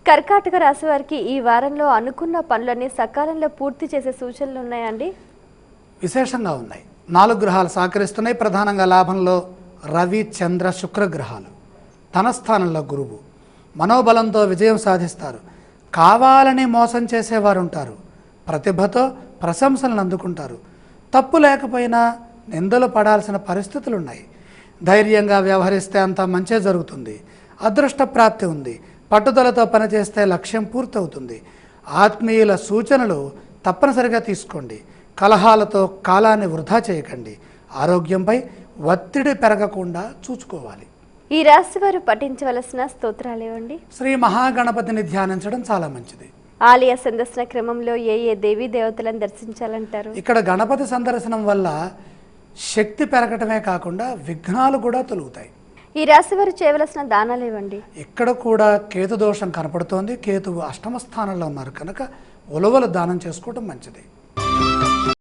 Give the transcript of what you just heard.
కర్కాటక రాశి వారికి ఈ వారంలో అనుకున్న పనులన్నీ సకాలంలో పూర్తి చేసే సూచనలు ఉన్నాయండి? విశేషంగా ఉన్నాయి. 4 గ్రహాలు సహకరిస్తున్నాయి. ప్రధానంగా లాభంలో రవి, చంద్ర, శుక్ర గ్రహాలు. తన స్థానంలో గురువు. మనోబలంతో విజయం సాధిస్తారు. కావాలని మోసం చేసేవారు ఉంటారు. ప్రతిభతో ప్రశంసలను అందుకుంటారు. తప్పు లేకపోయినా నిందలు పడాల్సిన పరిస్థితులు ఉన్నాయి. ధైర్యంగా వ్యవహరిస్తే అంతా మంచే జరుగుతుంది. అదృష్ట ప్రాప్తి ఉంది. పట్టుదలతో పనిచేస్తే లక్ష్యం పూర్తవుతుంది. ఆత్మీయుల సూచనలు తప్పనిసరిగా తీసుకోండి. కలహాలతో కాలాన్ని వృధా చేయకండి. ఆరోగ్యంపై ఒత్తిడి పెరగకుండా చూసుకోవాలి. ఈ రాశి వారు పఠించవలసిన స్తోత్రాలు ఏవండి? శ్రీ మహాగణపతిని ధ్యానించడం చాలా మంచిది. ఆలయ సందర్శన క్రమంలో ఏ దేవీ దేవతలను దర్శించాలంటారు? ఇక్కడ గణపతి సందర్శనం వల్ల శక్తి పెరగటమే కాకుండా విఘ్నాలు కూడా తొలుగుతాయి. ఈ రాశి వారు చేయవలసిన దానాలు ఏవండి? ఇక్కడ కూడా కేతు దోషం కనపడుతోంది. కేతువు అష్టమ స్థానంలో ఉన్నారు కనుక ఉలవలు దానం చేసుకోవడం మంచిది.